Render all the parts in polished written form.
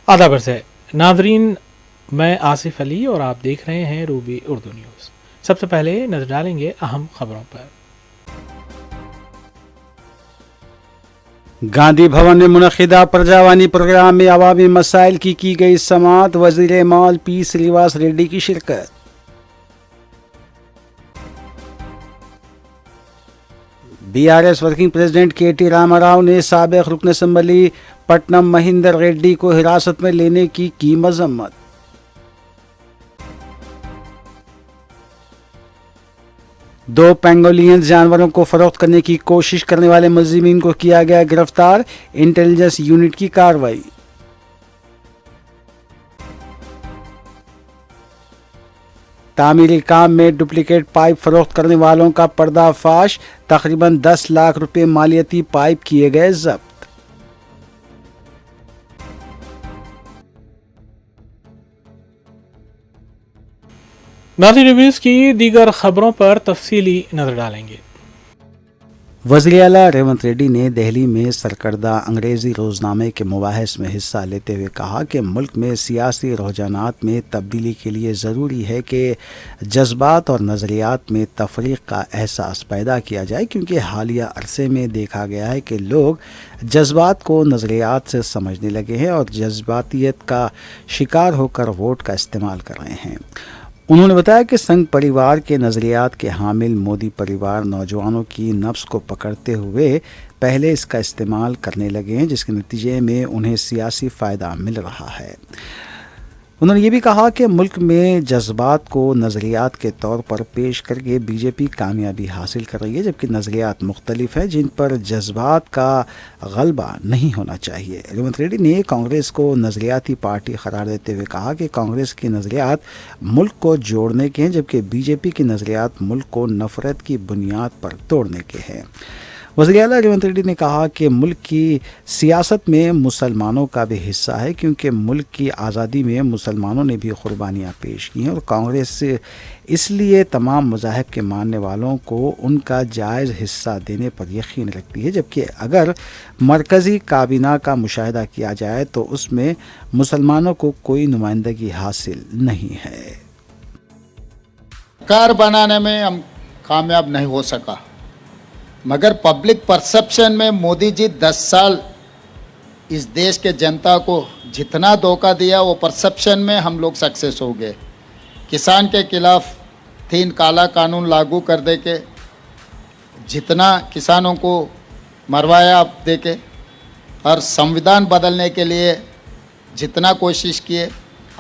आदाब अर्ज़ है नाज़रीन, मैं आसिफ अली और आप देख रहे हैं रूबी उर्दू न्यूज़। सबसे पहले नजर डालेंगे अहम खबरों पर। गांधी भवन में मुनक़िदा प्रजावानी प्रोग्राम में अवामी मसाइल की गई समाअत। वज़ीर माल पी श्रीनिवास रेड्डी की शिरकत। BRS working president KT. Ramarao ने साबिक़ रुकन असम्बली पट्टनम महेंदर रेड्डी को हिरासत में लेने की मजम्मत। दो पेंगोलियन जानवरों को फरोख्त करने की कोशिश करने वाले मुलजिमीन को किया गया गिरफ्तार। इंटेलिजेंस यूनिट की कार्रवाई। तामीरी काम में डुप्लीकेट पाइप फरोख्त करने वालों का पर्दाफाश। तकरीबन 10 लाख रुपए मालियती पाइप किए गए जब्त। नाज़रीन, न्यूज़ की दीगर खबरों पर तफसीली नजर डालेंगे। वज़ीर आला रेवंत रेड्डी ने दिल्ली में सरकर्दा अंग्रेज़ी रोज़नामे के मुबाहिस में हिस्सा लेते हुए कहा कि मुल्क में सियासी रुझानात में तब्दीली के लिए ज़रूरी है कि जज्बात और नज़रियात में तफरीक़ का एहसास पैदा किया जाए, क्योंकि हालिया अरसे में देखा गया है कि लोग जज्बात को नज़रियात से समझने लगे हैं और जज्बातियत का शिकार होकर वोट का इस्तेमाल कर रहे हैं। उन्होंने बताया कि संघ परिवार के नज़रियात के हामिल मोदी परिवार नौजवानों की नफ्स को पकड़ते हुए पहले इसका इस्तेमाल करने लगे हैं, जिसके नतीजे में उन्हें सियासी फ़ायदा मिल रहा है। उन्होंने ये भी कहा कि मुल्क में जज्बात को नज़रियात के तौर पर पेश करके बीजेपी कामयाबी हासिल कर रही है, जबकि नज़रियात मुख्तलिफ हैं जिन पर जज्बात का गलबा नहीं होना चाहिए। रेवंत रेड्डी ने कांग्रेस को नज़रियाती पार्टी करार देते हुए कहा कि कांग्रेस के नज़रियात मुल्क को जोड़ने के हैं, जबकि बीजेपी के नज़रियात मुल्क को नफ़रत की बुनियाद पर तोड़ने के हैं। वज़ीर आला रेवंत रेड्डी ने कहा कि मुल्क की सियासत में मुसलमानों का भी हिस्सा है, क्योंकि मुल्क की आज़ादी में मुसलमानों ने भी कुर्बानियाँ पेश की हैं और कांग्रेस इसलिए तमाम मज़ाहिब के मानने वालों को उनका जायज़ हिस्सा देने पर यकीन रखती है, जबकि अगर मरकज़ी काबीना का मुशाहिदा किया जाए तो उसमें मुसलमानों को कोई नुमाइंदगी हासिल नहीं है। सरकार बनाने में हम कामयाब नहीं हो सका, मगर पब्लिक परसेप्शन में मोदी जी 10 साल इस देश के जनता को जितना धोखा दिया वो परसेप्शन में हम लोग सक्सेस हो गए। किसान के खिलाफ 3 काला कानून लागू कर दे के जितना किसानों को मरवाया आप देके, और संविधान बदलने के लिए जितना कोशिश किए,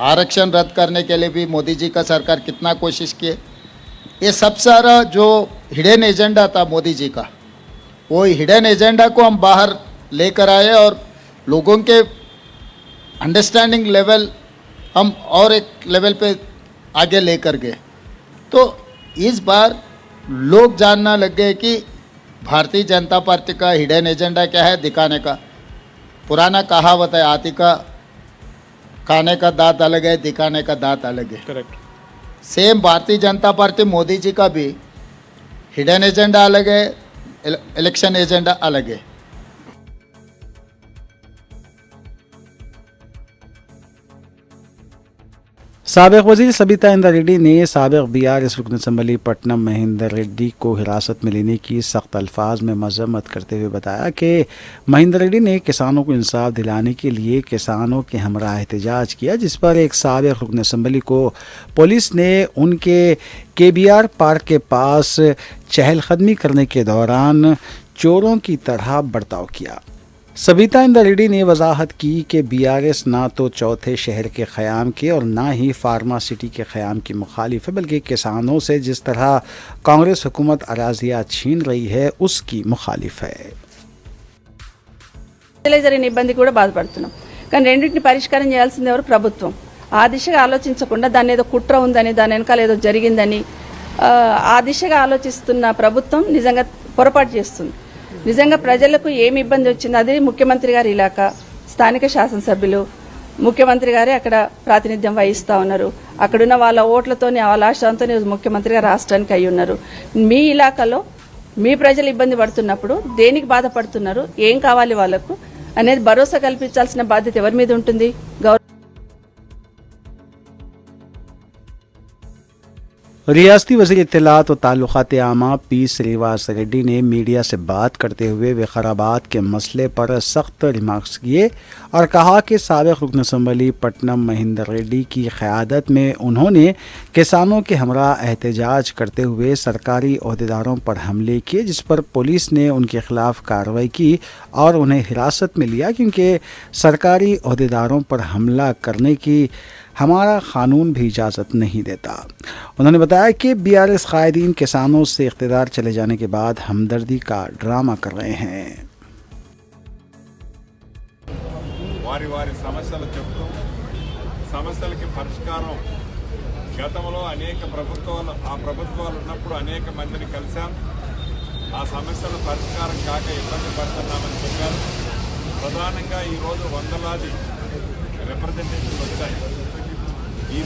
आरक्षण रद्द करने के लिए भी मोदी जी का सरकार कितना कोशिश किए। ये सब सारा जो हिडन एजेंडा था मोदी जी का, वो हिडन एजेंडा को हम बाहर लेकर आए और लोगों के अंडरस्टैंडिंग लेवल हम और एक लेवल पे आगे लेकर गए। तो इस बार लोग जानना लग गए कि भारतीय जनता पार्टी का हिडन एजेंडा क्या है दिखाने का। पुराना कहावत है, हाथी का खाने का दांत अलग है, दिखाने का दांत अलग है। Correct. Same Bharatiya Janata party Modi ji का भी हिडन एजेंडा अलग है, इलेक्शन एजेंडा अलग है। साबिक़ वज़ीर सबिता इंद्रा रेड्डी ने साबिक़ बीआरएस रुकन असम्बली पट्टनम महेंदर रेड्डी को हिरासत में लेने की सख्त अल्फाज में मजम्मत करते हुए बताया कि महेंदर रेड्डी ने किसानों को इंसाफ दिलाने के लिए किसानों के हमरा एहतजाज किया, जिस पर एक साबिक़ रुकन असम्बली को पुलिस ने उनके केबीआर पार्क के पास चहलकदमी करने के दौरान चोरों की तरह बर्ताव किया। सबिता इंद्रा रेड्डी ने वजाहत की कि बीआरएस ना तो चौथे शहर के क़याम के और ना ही फार्मा सिटी के क़याम की मुखालिफ है, बल्कि किसानों से जिस तरह कांग्रेस हुकूमत अराजियाँ छीन रही है उसकी मुखालिफ है। జరిగిన ఇబ్బంది కూడా బాధపడుతున్నాం, కానీ రెండింటిని పరిష్కారం చేయాల్సింది ఎవరు? ప్రభుత్వం. ఆ దిశగా ఆలోచించకుండా దాని ఏదో కుట్ర ఉందని, దాని వెనకాల ఏదో జరిగిందని ఆ దిశగా ఆలోచిస్తున్న ప్రభుత్వం నిజంగా పొరపాటు చేస్తుంది. నిజంగా ప్రజలకు ఏమి ఇబ్బంది వచ్చింది, అది ముఖ్యమంత్రి గారి ఇలాకా, స్థానిక శాసనసభ్యులు, ముఖ్యమంత్రి గారే అక్కడ ప్రాతినిధ్యం వహిస్తూ ఉన్నారు. అక్కడున్న వాళ్ళ ఓట్లతోని వాళ్ళ ఆశాంతో ముఖ్యమంత్రి గారు రాష్ట్రానికి అయి ఉన్నారు. మీ ఇలాకాలో మీ ప్రజలు ఇబ్బంది పడుతున్నప్పుడు దేనికి బాధపడుతున్నారు, ఏం కావాలి వాళ్ళకు అనేది భరోసా కల్పించాల్సిన బాధ్యత ఎవరి మీద ఉంటుంది? रियासती वज़ीर इत्तलात व ताल्लुकात आमा पी श्रीवास रेड्डी ने मीडिया से बात करते हुए विकाराबाद के मसले पर सख्त रिमार्क्स किए और कहा कि साबिक़ रुकन असम्बली पट्टनम महेंद्र रेड्डी की क़यादत में उन्होंने किसानों के हमरा एहतजाज करते हुए सरकारी अहदेदारों पर हमले किए, जिस पर पुलिस ने उनके ख़िलाफ़ कार्रवाई की और उन्हें हिरासत में लिया, क्योंकि सरकारी अहदेदारों पर हमला करने की हमारा कानून भी इजाज़त नहीं देता। उन्होंने बताया कि बीआरएस कायदीन किसानों से इख्तिदार चले जाने के बाद हमदर्दी का ड्रामा कर रहे हैं। వారి వారి సమస్యలు చెప్తూ సమస్యలకి పరిష్కారం గతంలో అనేక ప్రభుత్వాలు ఉన్నప్పుడు అనేక మందిని కలిశాం. ఆ సమస్యల పరిష్కారం కాక ఇబ్బంది పడుతున్నామని చెప్పారు. ప్రధానంగా ఈరోజు వందలాది రిప్రజెంటేషన్లు వచ్చాయి. ఈ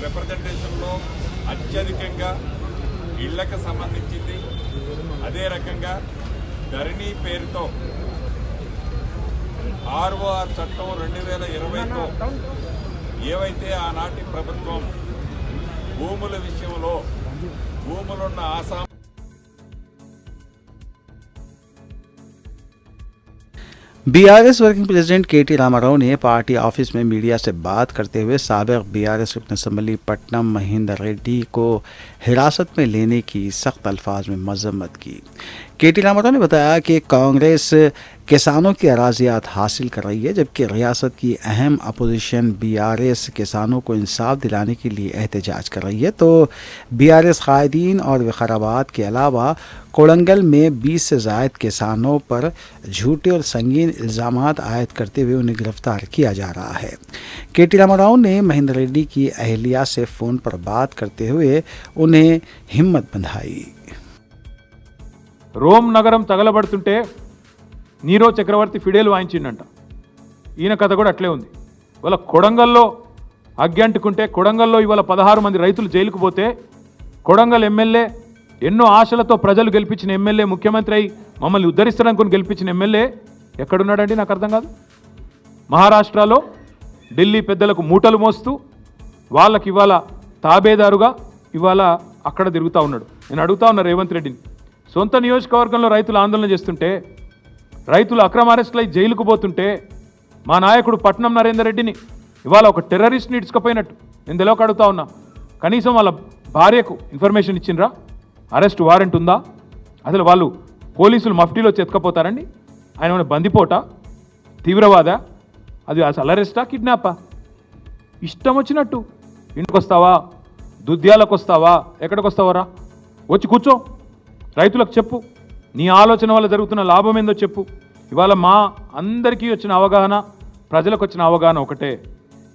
రిప్రజెంటేషన్లో అత్యధికంగా ఇళ్లకు సంబంధించింది, అదే రకంగా ధరణి పేరుతో ఆర్ఓఆర్ చట్టం 2020తో ఏవైతే ఆనాటి ప్రభుత్వం భూముల విషయంలో భూములున్న ఆసాం बीआरएस वर्किंग प्रेसिडेंट केटी रामाराव ने पार्टी ऑफिस में मीडिया से बात करते हुए साबिक़ बीआरएस रुकन असम्बली पट्टनम महेंद्र रेड्डी को हिरासत में लेने की सख्त अल्फाज में मजम्मत की। केटी रामाराव ने बताया कि कांग्रेस किसानों की अराजियात हासिल कर रही है, जबकि रियासत की अहम अपोजिशन बीआरएस किसानों को इंसाफ दिलाने के लिए एहतजाज कर रही है, तो बीआरएस कायदीन और विकाराबाद के अलावा कोड़ंगल में 20 से ज़ायद किसानों पर झूठे और संगीन इल्ज़ामात आयद करते हुए उन्हें गिरफ्तार किया जा रहा है। केटी रामाराव ने महेंद्र रेड्डी की अहलिया से फ़ोन पर बात करते हुए उन्हें हिम्मत बंधाई। రోమ్ నగరం తగలబడుతుంటే నీరో చక్రవర్తి ఫిడేల్ వాయించిండంట. ఈయన కథ కూడా అట్లే ఉంది. ఇవాళ కొడంగల్లో అగ్గి అంటుకుంటే కొడంగల్లో ఇవాళ 16 మంది రైతులు జైలుకు పోతే కొడంగల్ ఎమ్మెల్యే ఎన్నో ఆశలతో ప్రజలు గెలిపించిన ఎమ్మెల్యే ముఖ్యమంత్రి అయి మమ్మల్ని ఉద్ధరిస్తారనుకుని గెలిపించిన ఎమ్మెల్యే ఎక్కడున్నాడండి? నాకు అర్థం కాదు. మహారాష్ట్రలో ఢిల్లీ పెద్దలకు మూటలు మోస్తూ వాళ్ళకి ఇవాళ తాబేదారుగా ఇవాళ అక్కడ తిరుగుతూ ఉన్నాడు. నేను అడుగుతా ఉన్నా రేవంత్ రెడ్డిని, సొంత నియోజకవర్గంలో రైతులు ఆందోళన చేస్తుంటే రైతులు అక్రమ అరెస్టులై జైలుకు పోతుంటే మా నాయకుడు పట్నం నరేందర్ రెడ్డిని ఇవాళ ఒక టెర్రరిస్ట్ని ఇడ్చుకపోయినట్టు నేను తెలియక అడుగుతా ఉన్నా. కనీసం వాళ్ళ భార్యకు ఇన్ఫర్మేషన్ ఇచ్చిండ్రా? అరెస్ట్ వారెంట్ ఉందా? అసలు వాళ్ళు పోలీసులు మఫ్టీలో చెత్తకపోతారండి? ఆయన ఏమైనా బందిపోట, తీవ్రవాద? అది అసలు అరెస్టా, కిడ్నాపా? ఇష్టం వచ్చినట్టు ఇంటికి వస్తావా, దుద్యాలకు వస్తావా, ఎక్కడికి వస్తావరా? వచ్చి కూర్చో, రైతులకు చెప్పు, నీ ఆలోచన వల్ల జరుగుతున్న లాభం ఏందో చెప్పు. ఇవాళ మా అందరికీ వచ్చిన అవగాహన, ప్రజలకు వచ్చిన అవగాహన ఒకటే,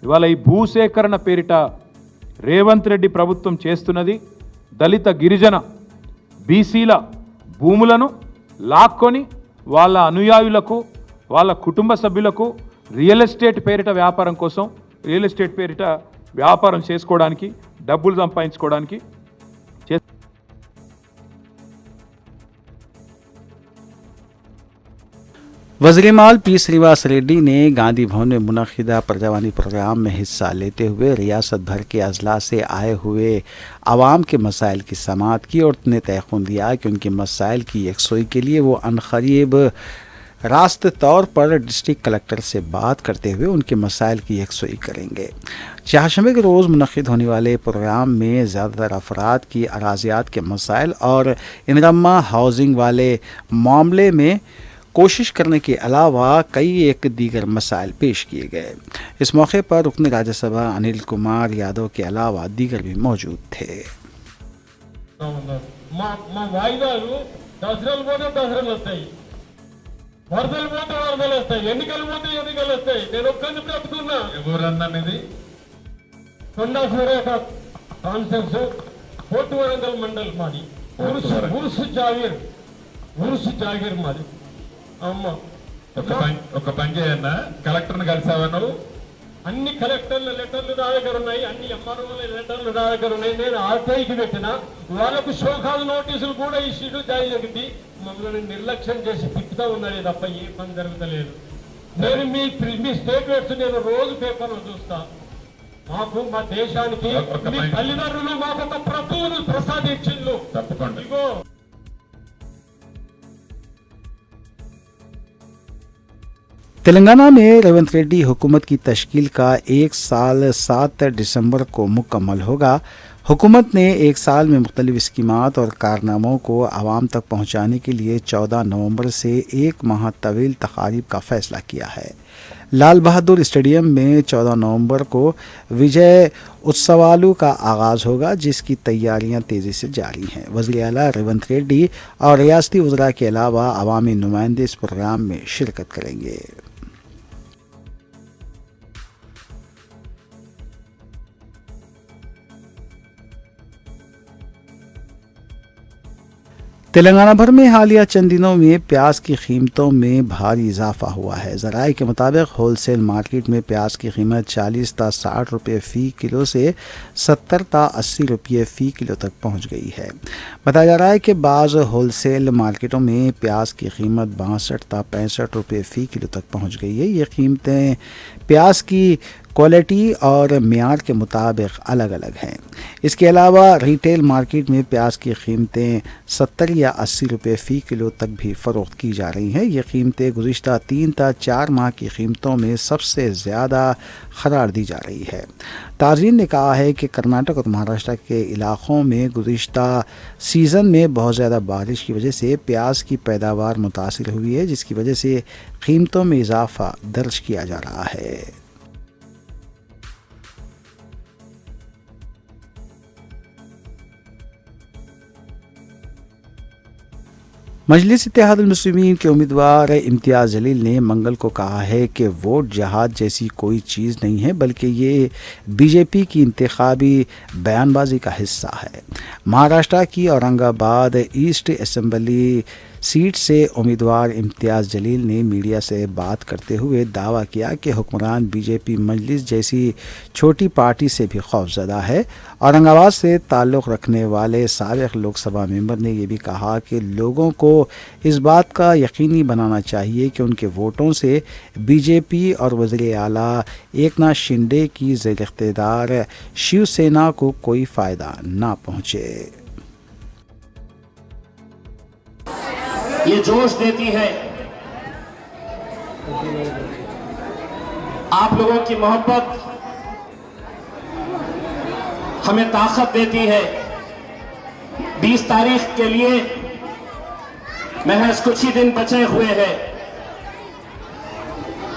ఇవాళ ఈ భూసేకరణ పేరిట రేవంత్ రెడ్డి ప్రభుత్వం చేస్తున్నది దళిత గిరిజన బీసీల భూములను లాక్కొని వాళ్ళ అనుయాయులకు వాళ్ళ కుటుంబ సభ్యులకు రియల్ ఎస్టేట్ పేరిట వ్యాపారం కోసం, రియల్ ఎస్టేట్ పేరిట వ్యాపారం చేసుకోవడానికి, డబ్బులు సంపాదించుకోవడానికి वज़ीर-ए-माल पी श्रीवास रेड्डी ने गांधी भवन में मुनक़िदा प्रजावानी प्रोग्राम में हिस्सा लेते हुए रियासत भर के अजला से आए हुए आवाम के मसाइल की समाअत की और उन्हें तयक़ुन दिया कि उनके मसाइल की यकसुई के लिए वो अनक़रीब रास्त तौर पर डिस्ट्रिक्ट कलेक्टर से बात करते हुए उनके मसाइल की यकसुई करेंगे। चारशंबे के रोज़ मुनक़िद होने वाले प्रोग्राम में ज़्यादातर अफराद की अराजियात के मसाइल और इनरम्मा हाउसिंग वाले मामले में कोशिश करने के अलावा कई एक दीगर मसाइल पेश किए गए। इस मौके पर रुकन राज्यसभा अनिल कुमार यादव के अलावा दीगर भी मौजूद थे। ఒక పని చేయన్నా, కలెక్టర్ని కలిసావా నువ్వు? అన్ని కలెక్టర్ల లెటర్లు నా దగ్గర ఉన్నాయి, అన్ని ఎంఆర్ఓల లెటర్లు నా దగ్గర ఉన్నాయి. నేను ఆర్టీఐకి పెట్టిన వాళ్ళకు షోకాల నోటీసులు కూడా ఇష్యూ జరిగింది. మమ్మల్ని నిర్లక్ష్యం చేసి తిప్పుతా ఉన్నది తప్ప ఏ పని జరుగుతలేదు. నేను మీ స్టేట్మెంట్స్ నేను రోజు పేపర్లో చూస్తా. మాకు మా దేశానికి మీ తల్లిదండ్రులు మాకు ఒక ప్రభువును ప్రసాదించిండ్రు. తప్పకుండా. ఇగో तेलंगाना में रेवंत रेड्डी हुकूमत की तश्कील का 1 साल 7 दिसंबर को मुकम्मल होगा। हुकूमत ने 1 साल में मुख्तलिफ स्कीमात और कारनामों को आवाम तक पहुँचाने के लिए 14 नवंबर से 1 माह तवील तकारीब का फ़ैसला किया है। लाल बहादुर स्टेडियम में 14 नवंबर को विजय उत्सवालू का आगाज़ होगा, जिसकी तैयारियां तेज़ी से जारी हैं। वज़ीर आला रेवंत रेड्डी और रियासती वज़रा के अलावा अवामी नुमाइंदे इस प्रोग्राम में शिरकत करेंगे। तेलंगाना भर में हालिया चंद दिनों में प्याज की कीमतों में भारी इजाफा हुआ है। ज़राए के मुताबिक होलसेल मार्केट में प्याज की कीमत 40 ता 60 रुपये फ़ी किलो से 70 ता 80 रुपये फ़ी किलो तक पहुंच गई है। बताया जा रहा है कि बाज़ होलसेल मार्केटों में प्याज की कीमत 62 ता 65 रुपये फ़ी किलो तक पहुंच गई है। ये कीमतें प्याज की क्वालिटी और मियार के मुताबिक अलग अलग हैं। इसके अलावा रिटेल मार्केट में प्याज की कीमतें 70 या 80 रुपये फ़ी किलो तक भी फ़रोख्त की जा रही हैं। ये कीमतें गुज़िश्ता 3 ता 4 माह की कीमतों में सबसे ज़्यादा करार दी जा रही है। ताज़रीन ने कहा है कि कर्नाटक और महाराष्ट्र के इलाक़ों में गुज़िश्ता सीज़न में बहुत ज़्यादा बारिश की वजह से प्याज की पैदावार मुतासिर हुई है, जिसकी वजह से कीमतों में इजाफ़ा दर्ज किया जा रहा है। मजलिस इत्तेहादुल मुस्लिमीन के उम्मीदवार इम्तियाज़ जलील ने मंगल को कहा है कि वोट जहाद जैसी कोई चीज़ नहीं है, बल्कि ये बीजेपी की इंतखाबी बयानबाजी का हिस्सा है। महाराष्ट्र की औरंगाबाद ईस्ट असेंबली सीट से उम्मीदवार इम्तियाज़ जलील ने मीडिया से बात करते हुए दावा किया कि हुक्मरान बीजेपी मजलिस जैसी छोटी पार्टी से भी खौफज़दा है। औरंगाबाद से ताल्लुक़ रखने वाले साबिक़ लोकसभा मेंबर ने यह भी कहा कि लोगों को इस बात का यकीनी बनाना चाहिए कि उनके वोटों से बीजेपी और वज़ीर आला एकनाथ शिंदे की ज़ेर इख्तियार शिवसेना को कोई फ़ायदा ना पहुँचे। ये जोश देती है, आप लोगों की मोहब्बत हमें ताकत देती है। 20 तारीख के लिए महज कुछ ही दिन बचे हुए हैं।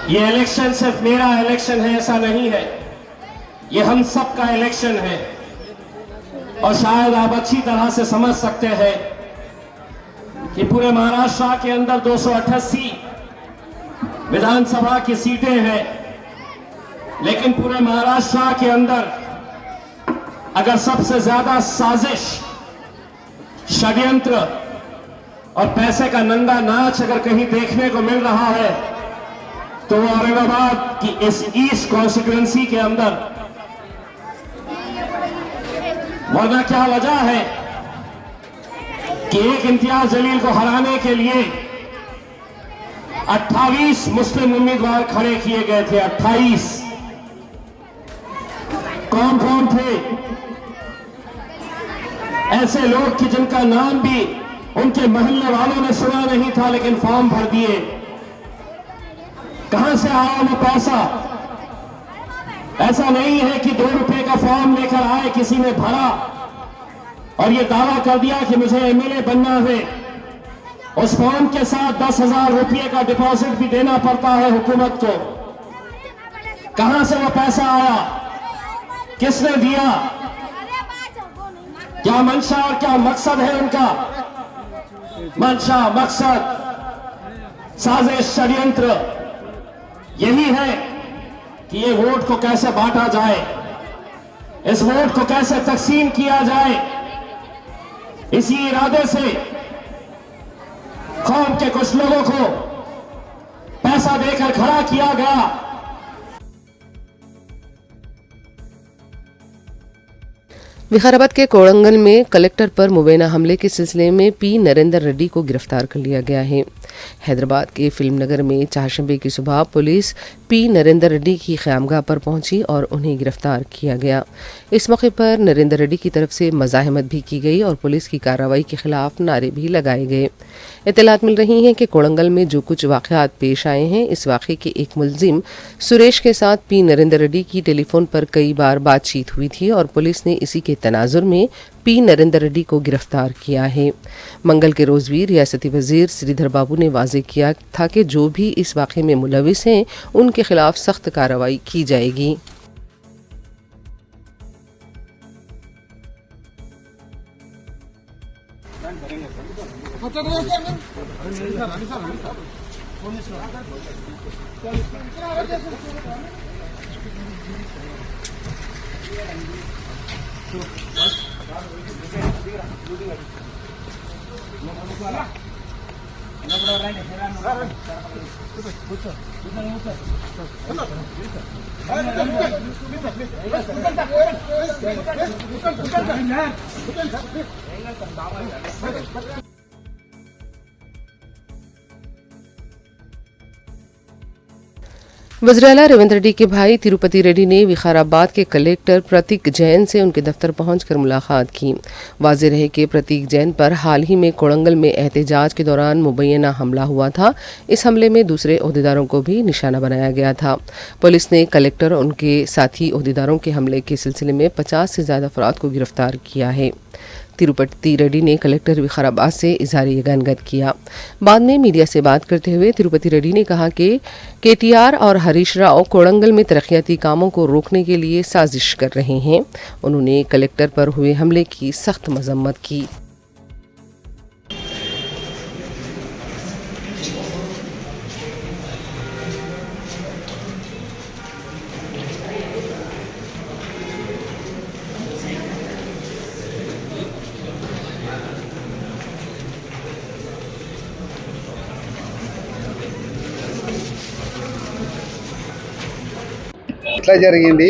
ये इलेक्शन सिर्फ मेरा इलेक्शन है ऐसा नहीं है, ये हम सब का इलेक्शन है। और शायद आप अच्छी तरह से समझ सकते हैं कि पूरे महाराष्ट्र के अंदर 288 विधानसभा की सीटें हैं, लेकिन पूरे महाराष्ट्र के अंदर अगर सबसे ज्यादा साजिश, षड्यंत्र और पैसे का नंगा नाच अगर कहीं देखने को मिल रहा है तो वो औरंगाबाद की इस ईस्ट कॉन्स्टिट्यूएंसी के अंदर। वरना क्या वजह है कि एक इम्तियाज जलील को हराने के लिए 28 मुस्लिम उम्मीदवार खड़े किए गए थे। 28 कौन कौन थे? ऐसे लोग कि जिनका नाम भी उनके मोहल्ले वालों ने सुना नहीं था, लेकिन फॉर्म भर दिए। कहां से आया वो पैसा? ऐसा नहीं है कि 2 रुपए का फॉर्म लेकर आए, किसी ने भरा और ये दावा कर दिया कि मुझे एमएलए बनना है। उस फॉर्म के साथ 10,000 रुपये का डिपॉजिट भी देना पड़ता है हुकूमत को। कहां से वो पैसा आया? किसने दिया? क्या मंशा और क्या मकसद है उनका? मंशा, मकसद, साजिश, षड्यंत्र यही है कि ये वोट को कैसे बांटा जाए, इस वोट को कैसे तकसीम किया जाए। इसी इरादे से कौम के कुछ लोगों को पैसा देकर खड़ा किया गया। विकाराबाद के कोड़ंगल में कलेक्टर पर मुबैना हमले के सिलसिले में पी नरेंद्र रेड्डी को गिरफ्तार कर लिया गया है। हैदराबाद के फिल्म नगर में चारशंबे की सुबह पुलिस पी नरेंद्र रेड्डी की क़यामगाह पर पहुंची और उन्हें गिरफ्तार किया गया। इस मौके पर नरेंद्र रेड्डी की तरफ से मज़ाहमत भी की गई और पुलिस की कार्रवाई के खिलाफ नारे भी लगाए गए। इत्तलात मिल रही हैं कि कोड़ंगल में जो कुछ वाक़यात पेश आए हैं, इस वाक़े के एक मुलजिम सुरेश के साथ पी नरेंद्र रेड्डी की टेलीफोन पर कई बार बातचीत हुई थी और पुलिस ने इसी के तनाजुर में पी नरेंद्र रेड्डी को गिरफ्तार किया है। मंगल के रोज़ भी रियासती वज़ीर श्रीधर बाबू ने वाज़ेह किया था कि जो भी इस वाक़े में मुलविस हैं उनके खिलाफ सख्त कार्रवाई की जाएगी। वज़ीर-ए-आला रेवंत रेड्डी के भाई तिरुपति रेड्डी ने विकाराबाद के कलेक्टर प्रतीक जैन से उनके दफ्तर पहुंचकर मुलाकात की। वाज़ेह रहे कि प्रतीक जैन पर हाल ही में कोड़ंगल में एहतजाज के दौरान मुबैना हमला हुआ था। इस हमले में दूसरे ओहदेदारों को भी निशाना बनाया गया था। पुलिस ने कलेक्टर और उनके साथी ओहदेदारों के हमले के सिलसिले में 50 से ज़्यादा अफराद को गिरफ्तार किया है। तिरुपति रेड्डी ने कलेक्टर विकाराबाद से इज़हार यगनगत किया। बाद में मीडिया से बात करते हुए तिरुपति रेड्डी ने कहा कि केटीआर और हरीश राव कोड़ंगल में तरक्याती कामों को रोकने के लिए साजिश कर रहे हैं। उन्होंने कलेक्टर पर हुए हमले की सख्त मजम्मत की। ఎట్లా జరిగింది,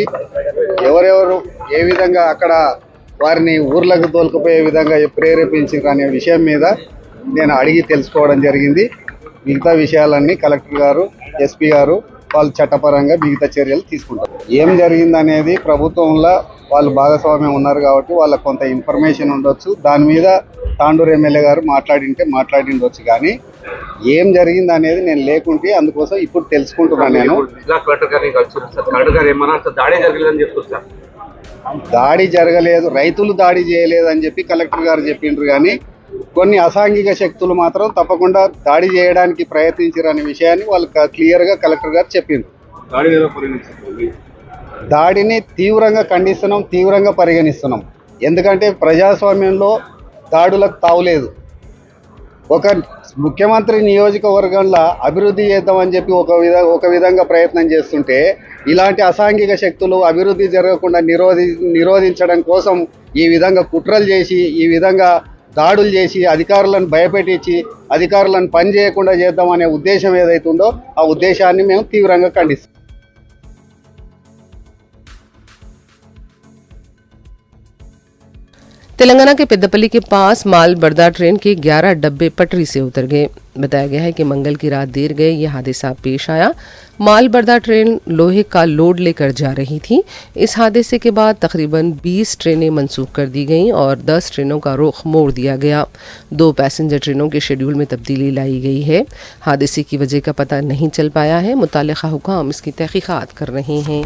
ఎవరెవరు ఏ విధంగా అక్కడ వారిని ఊర్లకు తోలుకుపోయే విధంగా ప్రేరేపించారు అనే విషయం మీద నేను అడిగి తెలుసుకోవడం జరిగింది. మిగతా విషయాలన్నీ కలెక్టర్ గారు, ఎస్పీ గారు వాళ్ళు చట్టపరంగా మిగతా చర్యలు తీసుకుంటారు. ఏం జరిగిందనేది ప్రభుత్వంలో వాళ్ళు భాగస్వామ్యం ఉన్నారు కాబట్టి వాళ్ళకు కొంత ఇన్ఫర్మేషన్ ఉండొచ్చు. దాని మీద తాండూరు ఎమ్మెల్యే గారు మాట్లాడిండొచ్చు. కానీ ఏం జరిగింది అనేది నేను లేకుంటే అందుకోసం ఇప్పుడు తెలుసుకుంటున్నాను. నేను దాడి జరగలేదు, రైతులు దాడి చేయలేదు అని చెప్పి కలెక్టర్ గారు చెప్పిండ్రు. కానీ కొన్ని అసాంఘిక శక్తులు మాత్రం తప్పకుండా దాడి చేయడానికి ప్రయత్నించారనే విషయాన్ని వాళ్ళు క్లియర్గా కలెక్టర్ గారు చెప్పిండ్రు. దాడిని తీవ్రంగా ఖండిస్తున్నాం, తీవ్రంగా పరిగణిస్తున్నాం. ఎందుకంటే ప్రజాస్వామ్యంలో దాడులకు తావులేదు. ఒక ముఖ్యమంత్రి నియోజకవర్గంలో అభివృద్ధి చేద్దామని చెప్పి ఒక విధంగా ప్రయత్నం చేస్తుంటే ఇలాంటి అసాంఘిక శక్తులు అభివృద్ధి జరగకుండా నిరోధించడం కోసం ఈ విధంగా కుట్రలు చేసి, ఈ విధంగా దాడులు చేసి, అధికారులను భయపెట్టించి అధికారులను పని చేయకుండా చేద్దామనే ఉద్దేశం ఏదైతుందో ఆ ఉద్దేశాన్ని మేము తీవ్రంగా ఖండిస్తాం. तेलंगाना के पेद्दपल्ली के पास माल बर्दा ट्रेन के 11 डब्बे पटरी से उतर गए। बताया गया है कि मंगल की रात देर गए यह हादसा पेश आया। माल बर्दा ट्रेन लोहे का लोड लेकर जा रही थी। इस हादसे के बाद तकरीबन 20 ट्रेनें मंसूख कर दी गईं और 10 ट्रेनों का रुख मोड़ दिया गया। 2 पैसेंजर ट्रेनों के शेड्यूल में तब्दीली लाई गई है। हादसे की वजह का पता नहीं चल पाया है। मुताल्लिका हुकाम इसकी तहकीकात कर रहे हैं।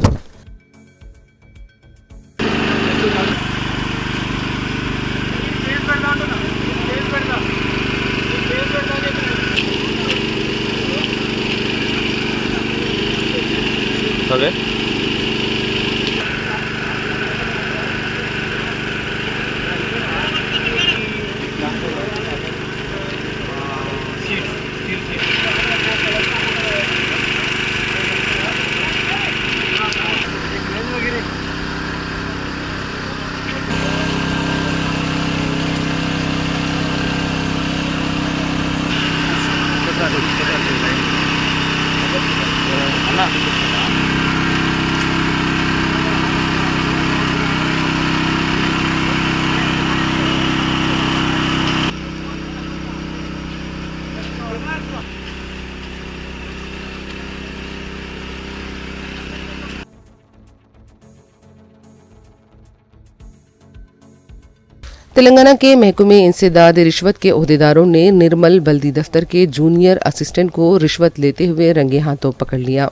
तेलंगाना के महकमे इंसदाद रिश्वत के ओहदेदारों ने निर्मल बल्दी दफ्तर के जूनियर असिस्टेंट को रिश्वत लेते हुए रंगे हाथों पकड़ लिया।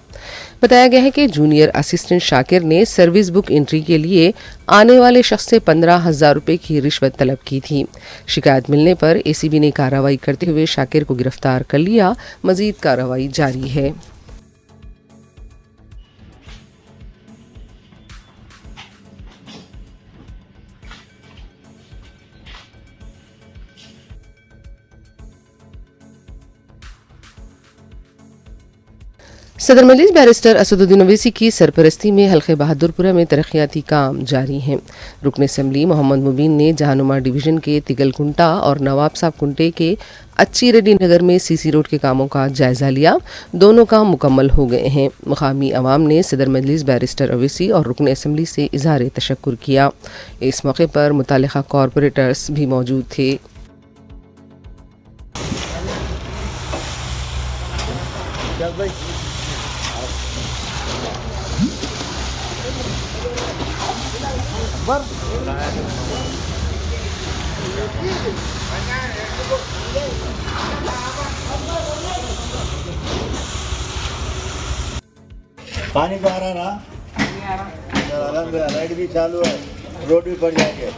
बताया गया है कि जूनियर असिस्टेंट शाकिर ने सर्विस बुक एंट्री के लिए आने वाले शख्स से 15,000 रुपए की रिश्वत तलब की थी। शिकायत मिलने पर एसीबी ने कार्रवाई करते हुए शाकिर को गिरफ्तार कर लिया। मजीद कार्रवाई जारी है। सदर मजलिस बैरिस्टर असदुद्दीन ओवैसी की सरपरस्ती में हल्के बहादुरपुरा में तरक्याती काम जारी हैं। रुकन असम्बली मोहम्मद मुबीन ने जहानुमा डिवीजन के तिगलकुंटा और नवाब साहब कुंटे के अच्छी रेड्डी नगर में सीसी रोड के कामों का जायजा लिया। दोनों काम मुकम्मल हो गए हैं। मुकामी अवाम ने सदर मजलिस बैरिस्टर ओवैसी और रुकन असम्बली से इजहार तशक्कुर किया। इस मौके पर मुतालिका कॉरपोरेटर्स भी मौजूद थे। पानी तो आ रहा ना? अलहमदुलिल्लाह लाइट भी चालू है, रोड भी पड़ जाएंगे।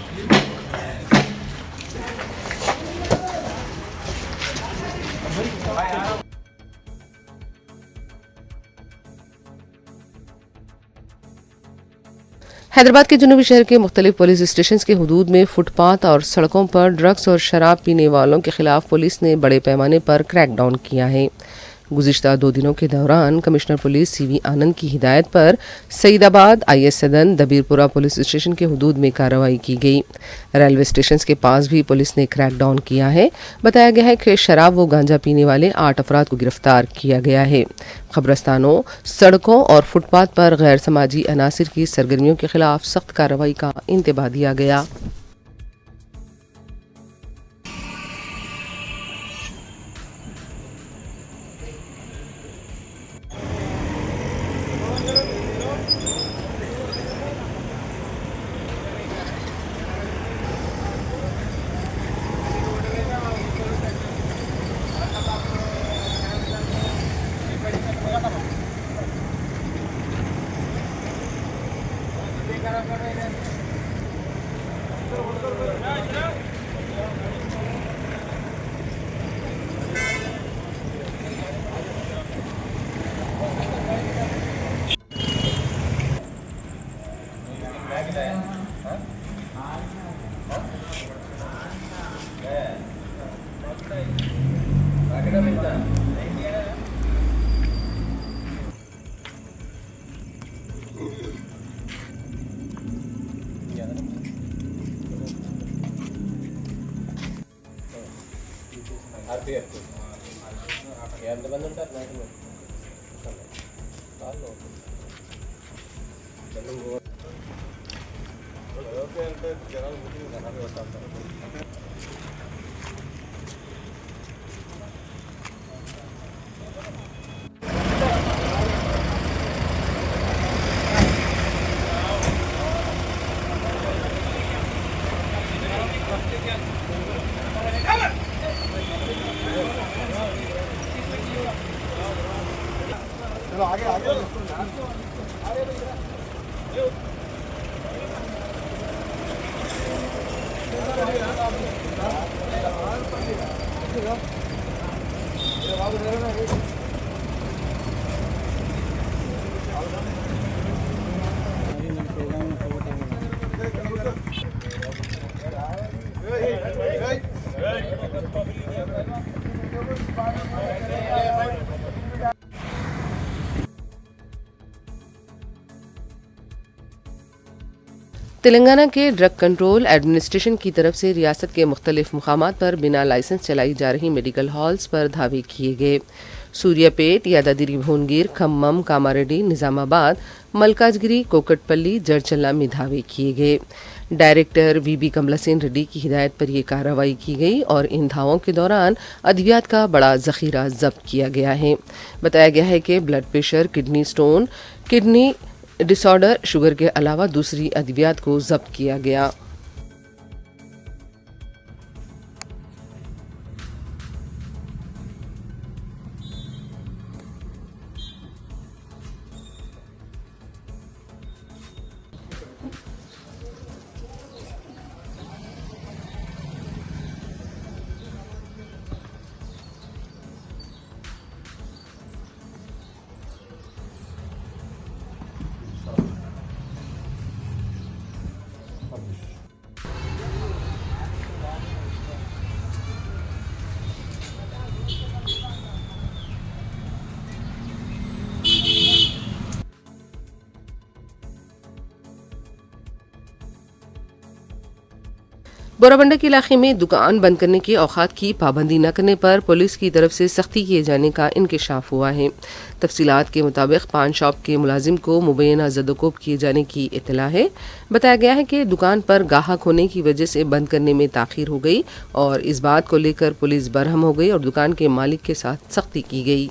हैदराबाद के जुनूबी शहर के मुख्तलिफ पुलिस स्टेशन के हुदूद में फुटपाथ और सड़कों पर ड्रग्स और शराब पीने वालों के खिलाफ पुलिस ने बड़े पैमाने पर क्रैकडाउन किया है। गुज़िश्ता 2 दिनों के दौरान कमिश्नर पुलिस सीवी आनंद की हिदायत पर सईदाबाद, IS सदन, दबीरपुरा पुलिस स्टेशन के हुदूद में कार्रवाई की गई। रेलवे स्टेशन के पास भी पुलिस ने क्रैकडाउन किया है। बताया गया है कि शराब व गांजा पीने वाले 8 अफराद को गिरफ्तार किया गया है। खबरस्तानों, सड़कों और फुटपाथ पर गैर समाजी अनासिर की सरगर्मियों के खिलाफ सख्त कार्रवाई का इंतबाह दिया गया। ఎంతమంది ఉంటారు నాయకులు? ఓకే అంటే జనాలు వస్తారు. तेलंगाना के ड्रग कंट्रोल एडमिनिस्ट्रेशन की तरफ से रियासत के मुख्तलिफ मुकामात पर बिना लाइसेंस चलाई जा रही मेडिकल हॉल्स पर धावे किए गए। सूर्यापेट, यादागिरी, भुवनगिर, खम्मम, कामारेड्डी, निजामाबाद, मलकाजगिरी, कोकटपल्ली, जड़चल्ला में धावे किए गए। डायरेक्टर VB कमलासेन रेड्डी की हिदायत पर यह कार्रवाई की गई और इन धावों के दौरान अद्वियात का बड़ा जखीरा जब्त किया गया है। बताया गया है कि blood pressure, kidney stone, kidney disorder, sugar के अलावा दूसरी अद्वियात को जब्त किया गया। बोराबंडा के इलाके में दुकान बंद करने के औकात की पाबंदी न करने पर पुलिस की तरफ से सख्ती किए जाने का इंकशाफ हुआ है। तफसीलात के मुताबिक पान शॉप के मुलाजिम को मुबैना ज़दोकोब किए जाने की इत्तला है। बताया गया है कि दुकान पर गाहक होने की वजह से बंद करने में ताखीर हो गई और इस बात को लेकर पुलिस बरहम हो गई और दुकान के मालिक के साथ सख्ती की गई।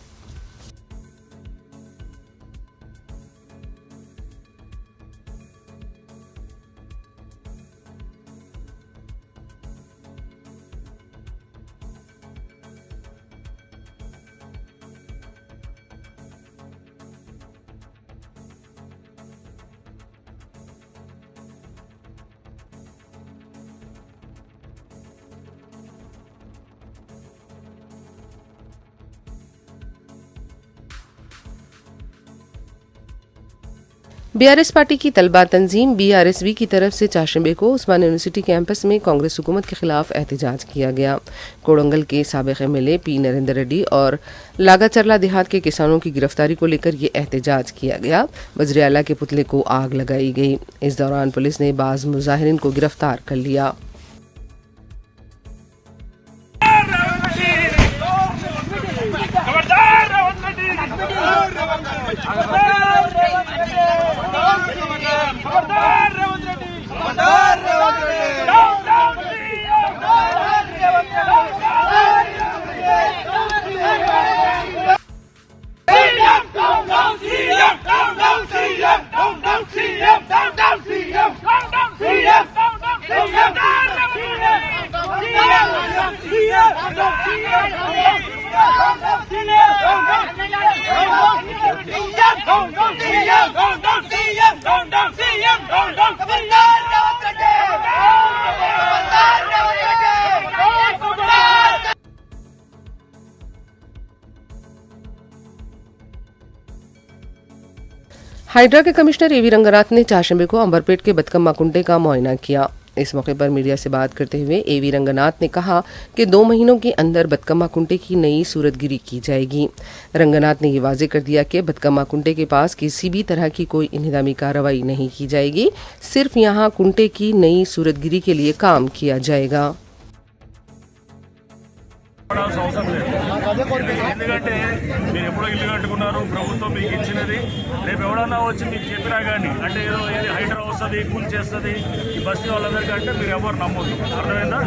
बीआरएस पार्टी की तलबा तंजीम बीआरएसवी की तरफ से चाशंबे को उस्मान यूनिवर्सिटी कैंपस में कांग्रेस हुकूमत के खिलाफ एहतजाज किया गया। कोडंगल के साबिक एमएलए पी नरेंद्र रेड्डी और लागाचरला देहात के किसानों की गिरफ्तारी को लेकर ये एहतजाज किया गया। वज़ीर आला के पुतले को आग लगाई गई। इस दौरान पुलिस ने बाज़ मुजाहिरीन को गिरफ्तार कर लिया। हाइड्रा के कमिश्नर एवी रंगनाथ ने चाशंबे को अंबरपेट के बतकम्मा कुंटे का मुआयना किया। इस मौके पर मीडिया से बात करते हुए एवी रंगनाथ ने कहा कि 2 महीनों के अंदर बतकम्मा कुंटे की नई सूरतगिरी की जाएगी। रंगनाथ ने ये वाजे कर दिया कि बतकम्मा कुंटे के पास किसी भी तरह की कोई इंहिदामी कार्रवाई नहीं की जाएगी, सिर्फ यहाँ कुंटे की नई सूरतगिरी के लिए काम किया जाएगा। ఎందుకంటే మీరు ఎప్పుడో ఇల్లు కట్టుకున్నారు, ప్రభుత్వం మీకు ఇచ్చినది. రేపు ఎవడన్నా వచ్చి మీకు చెప్పినా కానీ అంటే ఏదో ఏది హైడ్రా వస్తుంది కూల్చేస్తుంది ఈ బస్తీ వాళ్ళందరికంటే మీరు ఎవరు నమ్మొద్దు. అర్థమైందా?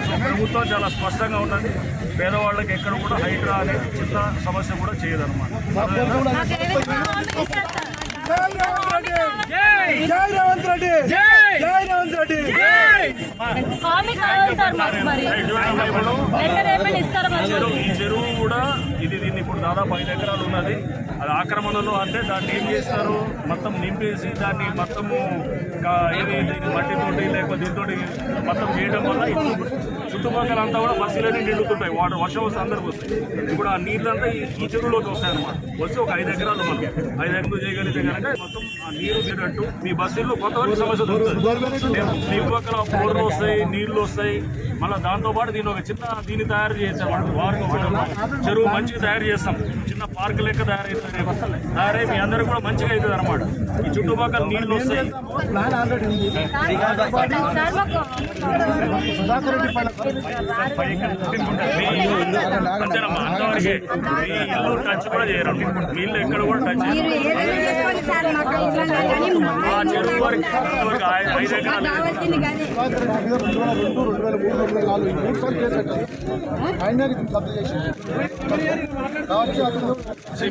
సో ప్రభుత్వం చాలా స్పష్టంగా ఉన్నది. పేదవాళ్ళకి ఎక్కడ కూడా హైడ్రా అనే చిన్న సమస్య కూడా చేయదన్నమాట. ఈ చెరువు కూడా దీన్ని ఇప్పుడు దాదాపు 5 ఎకరాలు ఉన్నది. అది ఆక్రమణలో అంటే దాన్ని ఏం చేస్తారు, మొత్తం నింపేసి దాన్ని మొత్తము మట్టితోటి లేకపోతే దీంతో మొత్తం చేయడం వల్ల చుట్టుపక్కల అంతా కూడా బస్సులన్నీ నిండుతుంటాయి. వాటర్ వర్షం వస్తే అందరికి వస్తాయి. ఇప్పుడు ఆ నీళ్ళంతా ఈ చెరువులోకి వస్తాయి అన్నమాట. వచ్చి ఒక 5 ఎకరాలు మనకి 5 ఎకరాలు చేయగలిగితే కనుక మొత్తం ఆ నీరు చేరట్టు మీ బస్సుల్లో కొంతవరకు సమస్య దొరుకుతుంది. మీ పక్కన బోర్లు వస్తాయి, నీళ్లు వస్తాయి. మళ్ళీ దాంతోపాటు దీన్ని ఒక చిన్న దీన్ని తయారు చేయొచ్చు. చెరువు మంచిగా తయారు చేస్తాం, చిన్న పార్క్ లెక్క తయారై మీ అందరికి కూడా మంచిగా అవుతుంది అనమాట. ఈ చుట్టుపక్కల నీళ్లు వస్తాయి. అంతవరకే మీ ఇల్లు టచ్ కూడా చేయరు, నీళ్ళు ఎక్కడ కూడా టచ్ చేయరు. ఆ చెరువు వరకు 5 ఎకరాలు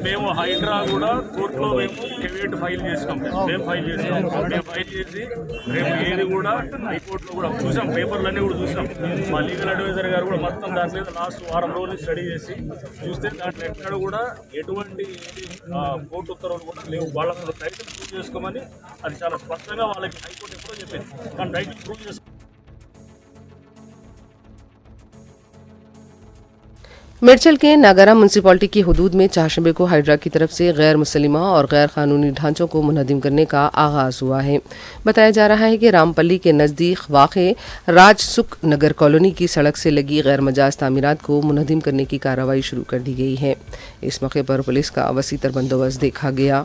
మేము హైడ్రా కూడా కోర్టులో మేము కెవియేట్ ఫైల్ చేసినాం. మేము ఫైల్ చేసినాం. మేము ఫైల్ చేసి రేపు ఏది కూడా హైకోర్టులో కూడా చూసాం, పేపర్లన్నీ కూడా చూసాం. మా లీగల్ అడ్వైజర్ గారు కూడా మొత్తం దాని మీద లాస్ట్ వారం రోజులు స్టడీ చేసి చూస్తే దాంట్లో ఎక్కడ కూడా ఎటువంటి కోర్టు ఉత్తర్వులు కూడా లేవు. వాళ్ళకు టైటిల్ ప్రూవ్ చేసుకోమని అది చాలా స్పష్టంగా వాళ్ళకి హైకోర్టు ఎప్పుడో చెప్పింది. కానీ టైటిల్ ప్రూవ్ చేసుకో मिर्चल के नागारा म्यूनसिपालिटी की हदूद में चाशंबे को हाइड्रा की तरफ से गैर मुसलिमा और गैर कानूनी ढांचों को मुनहदिम करने का आगाज़ हुआ है। बताया जा रहा है कि रामपल्ली के नज़दीक वाक़े राजसुख नगर कॉलोनी की सड़क से लगी गैर मजाज तामीरात को मुनहदिम करने की कार्रवाई शुरू कर दी गई है। इस मौके पर पुलिस का वसीतर बंदोबस्त देखा गया।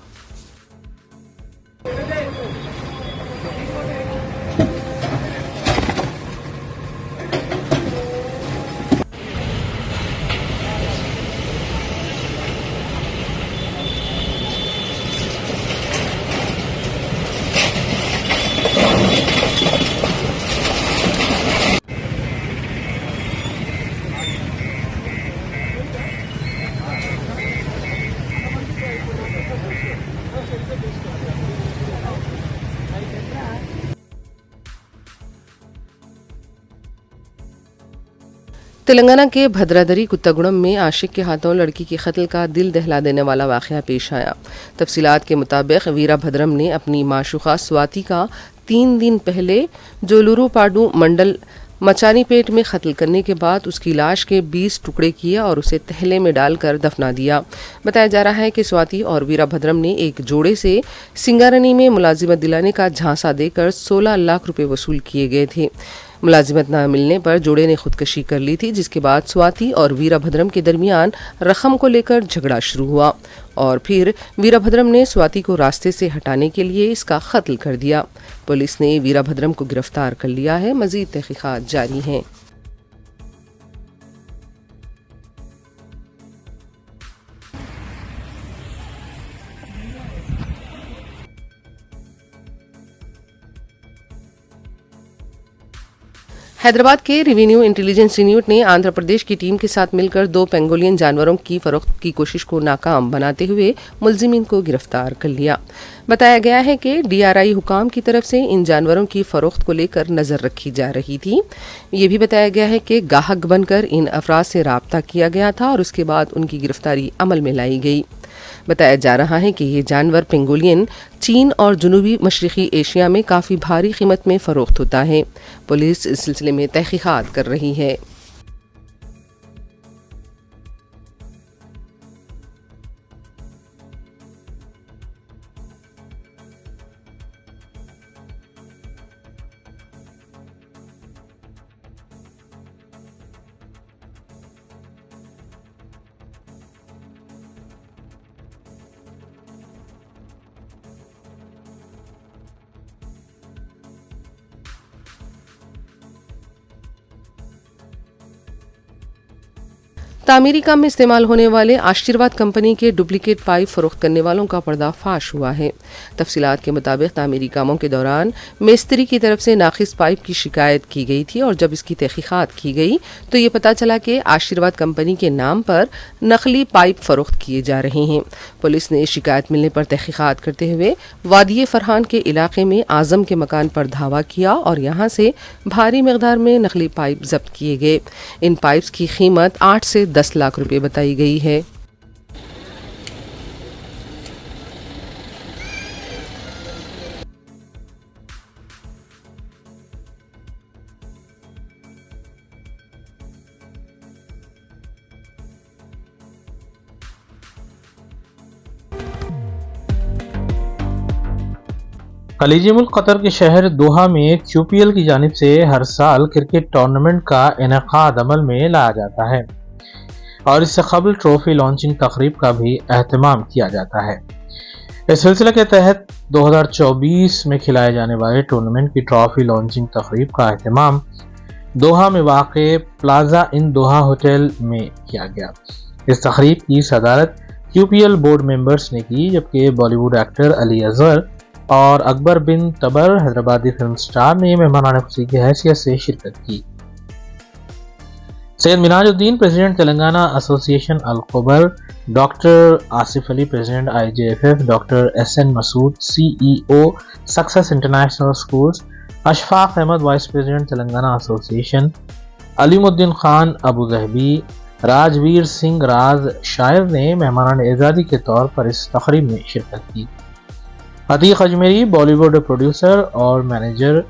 तेलंगाना के भद्रादरी कुत्तागुड़म में आशिक के हाथों लड़की के कत्ल का दिल दहला देने वाला वाक़या पेश आया। तफसीलात के मुताबिक वीराभद्रम ने अपनी माशूका स्वाति का 3 दिन पहले जोलुरुपाडू मंडल मचानीपेट में कत्ल करने के बाद उसकी लाश के 20 टुकड़े किए और उसे तहले में डालकर दफना दिया। बताया जा रहा है कि स्वाति और वीराभद्रम ने एक जोड़े से सिंगारनी में मुलाजिमत दिलाने का झांसा देकर 16 लाख रुपए वसूल किए गए थे। मुलाजिमत न मिलने पर जोड़े ने खुदकशी कर ली थी, जिसके बाद स्वाति और वीराभद्रम के दरमियान रकम को लेकर झगड़ा शुरू हुआ और फिर वीराभद्रम ने स्वाति को रास्ते से हटाने के लिए इसका कत्ल कर दिया। पुलिस ने वीराभद्रम को गिरफ्तार कर लिया है। मजीद तहकीकात जारी हैं। हैदराबाद के रेवेन्यू इंटेलिजेंस यूनिट ने आंध्र प्रदेश की टीम के साथ मिलकर 2 पेंगोलियन जानवरों की फरोख्त की कोशिश को नाकाम बनाते हुए मुलजिमीन को गिरफ्तार कर लिया। बताया गया है कि DRI हुकाम की तरफ से इन जानवरों की फरोख्त को लेकर नजर रखी जा रही थी। ये भी बताया गया है कि गाहक बनकर इन अफराद से राब्ता किया गया था और उसके बाद उनकी गिरफ्तारी अमल में लाई गई। बताया जा रहा है कि ये जानवर पेंगोलियन चीन और जनूबी मशरकी एशिया में काफ़ी भारी कीमत में फ़रोख्त होता है। पुलिस इस सिलसिले में तहकीकात कर रही है। तामीरी काम में इस्तेमाल होने वाले आशीर्वाद कंपनी के डुप्लीकेट पाइप फरोख्त करने वालों का पर्दाफाश हुआ है। तफसीलात के मुताबिक तामीरी कामों के दौरान मिस्त्री की तरफ से नाकिस पाइप की शिकायत की गई थी और जब इसकी तहकीकात की गई तो ये पता चला कि आशीर्वाद कंपनी के नाम पर नकली पाइप फरोख्त किए जा रहे हैं। पुलिस ने शिकायत मिलने पर तहकीकात करते हुए वादी फरहान के इलाके में आजम के मकान पर धावा किया और यहाँ से भारी मकदार में नकली पाइप जब्त किए गए। इन पाइप्स की कीमत 8 से 10 लाख रुपए बताई गई है। खलीजी मुल्क कतर के शहर दोहा में QPL की जानिब से हर साल क्रिकेट टूर्नामेंट का इनेकाद अमल में लाया जाता है और इससे कबल ट्रॉफी लॉन्चिंग तकरीब का भी अहतमाम किया जाता है। इस सिलसिले के तहत 2024 में खिलाए जाने वाले टूर्नामेंट की ट्रॉफी लॉन्चिंग तकरीब का अहतमाम दोहा में वाक़े प्लाजा इन दोहा होटल में किया गया। इस तकरीब की सदारत QPL बोर्ड मेंबर्स ने की, जबकि बॉलीवुड एक्टर अली असगर और अकबर बिन तबर हैदराबादी फिल्म स्टार ने मेहमान खुशी की हैसियत से शिरकत की। Syed Minajuddin president Telangana association Al Khobar, doctor Asif Ali president IJFF, doctor SN Masood CEO success international schools, Ashfaq Ahmed vice president Telangana association, Alimuddin Khan अबू जहबी, राजवीर सिंह राज शायर ने मेहमान एजाज़ी के तौर पर इस तकरीब में शिरकत की। अतीक अजमेरी बॉलीवुड प्रोड्यूसर और मैनेजर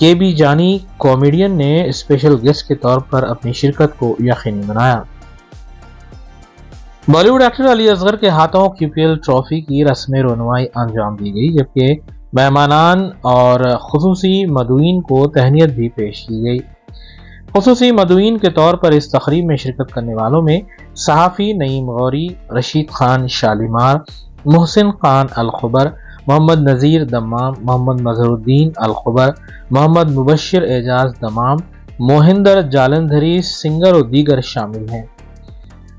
KB जानी कॉमेडियन ने स्पेशल गेस्ट के तौर पर अपनी शिरकत को यकीनी बनाया। बॉलीवुड एक्टर अली असगर के हाथों QPL ट्रॉफी की रस्म रोनुमाई अंजाम दी गई, जबकि मेहमानान और खुसूसी मदुईन को तहनीत भी पेश की गई। खुसूसी मदुईन के तौर पर इस तकरीब में शिरकत करने वालों में सहाफ़ी Naeem Ghouri, Rashid Khan Shalimar, Mohsin Khan Al Khobar, Mohammed Nazeer Dammam, Mohammed Mazharuddin Al Khobar, Mohammed Mubashir Ejaz Dammam, Mohinder Jalandhari singer और दीगर शामिल हैं।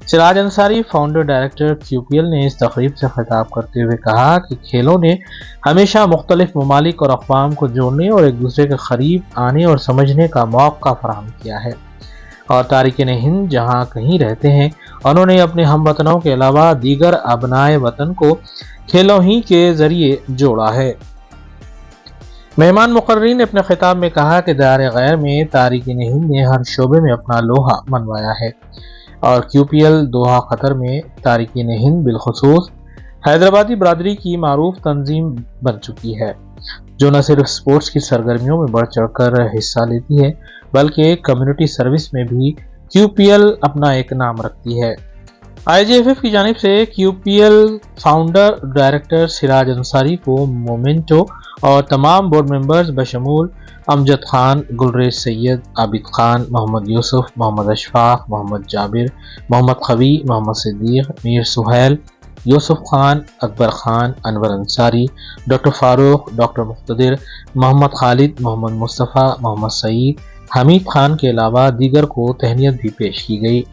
Siraj Ansari founder director QPL ने इस तकरीब से खिताब करते हुए कहा कि खेलों ने हमेशा मुख्तलिफ ममालिक और अक़वाम को जोड़ने और एक दूसरे के करीब आने और समझने का मौका फराहम किया है और तारिकीन हिंद जहाँ कहीं रहते हैं उन्होंने अपने हमवतनों के अलावा दीगर अबनाए वतन को खेलों ही के जरिए जोड़ा है। मेहमान मुकर्रीन ने अपने खिताब में कहा कि दायरे गैर में तारिकीन हिंद ने हर शोबे में अपना लोहा मनवाया है और QPL दोहा कतर में तारिकीन हिंद बिलखुसूस हैदराबादी बरादरी की मारूफ तंजीम बन चुकी है, जो न सिर्फ स्पोर्ट्स की सरगर्मियों में बढ़ चढ़कर हिस्सा लेती है बल्कि कम्युनिटी सर्विस में भी QPL अपना एक नाम रखती है। IJFF की जानिब से QPL founder director Siraj Ansari को मोमेंटो और तमाम बोर्ड मेंबर्स बशमूल अमजद खान, गुलरेज सैयद, आबिद खान, मोहम्मद यूसुफ, मोहम्मद अशफाक, मोहम्मद जाबिर, मोहम्मद खवी, मोहम्मद सिद्दीक, मीर सुहैल, यूसुफ खान, अकबर खान, अनवर अंसारी, डॉक्टर फारूक, डॉक्टर मुख्तदिर, मोहम्मद खालिद, मोहम्मद मुस्तफ़ा, मोहम्मद सईद, हमीद खान के अलावा दीगर को तहनीत भी पेश की गई।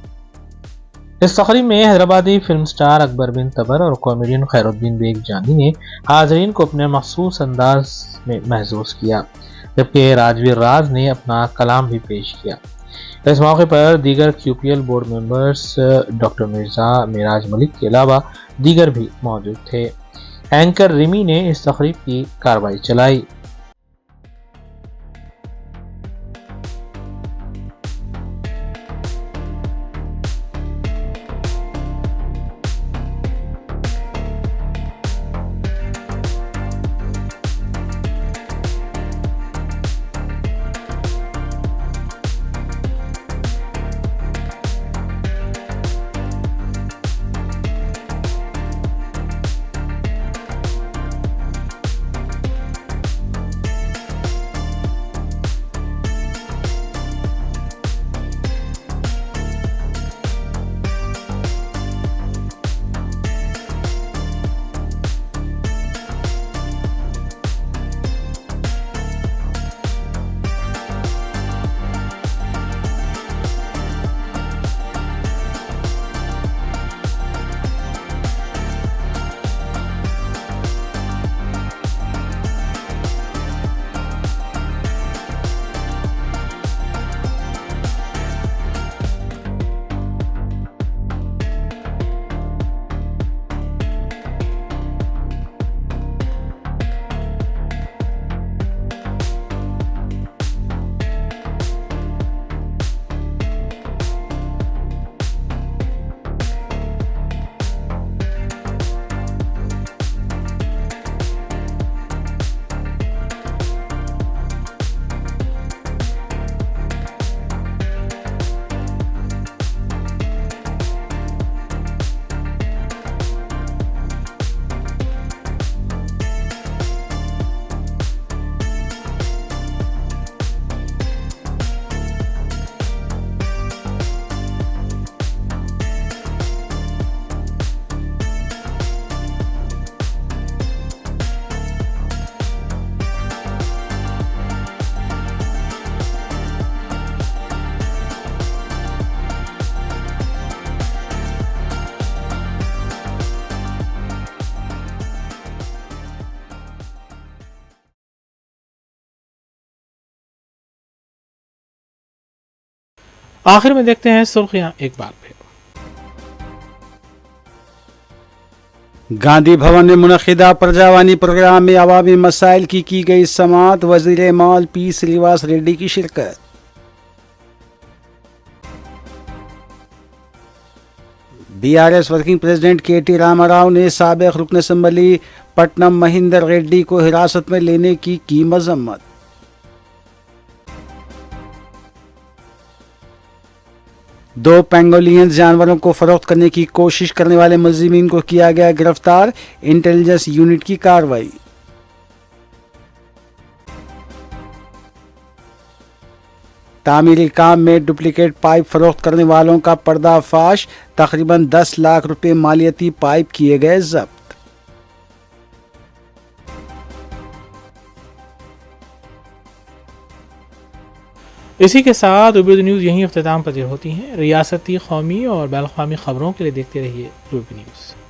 इस तकरीब में हैदराबादी फिल्म स्टार अकबर बिन तबर और कॉमेडियन खैरुद्दीन बेग जानी ने हाज़रीन को अपने मखसूस अंदाज में महसूस किया, जबकि राजवीर राज ने अपना कलाम भी पेश किया। इस मौके पर दीगर QPL board members doctor Mirza Miraj Malik के अलावा दीगर भी मौजूद थे। एंकर रिमी ने इस तकरीब की कार्रवाई चलाई। आखिर में देखते हैं सुर्खियां एक बार फिर। गांधी भवन में मुनक़िदा प्रजावानी प्रोग्राम में अवामी मसाइल की गई समाअत, वज़ीर माल पी श्रीनिवास रेड्डी की शिरकत। BRS working president KT Ramarao ने साबिक़ रुकन असम्बली पट्टनम महेंदर रेड्डी को हिरासत में लेने की मज़म्मत। दो पेंगोलियन जानवरों को फरोख्त करने की कोशिश करने वाले मुलजिमीन को किया गया गिरफ्तार, इंटेलिजेंस यूनिट की कार्रवाई। तामीरी काम में डुप्लीकेट पाइप फरोख्त करने वालों का पर्दाफाश, तकरीबन 10 लाख रुपए मालियती पाइप किए गए जब्त। इसी के साथ रूबी न्यूज़ यहीं अख्तिताम पजीर होती हैं। रियासती, कौमी और बैनुल-अक़वामी खबरों के लिए देखते रहिए रूबी न्यूज़।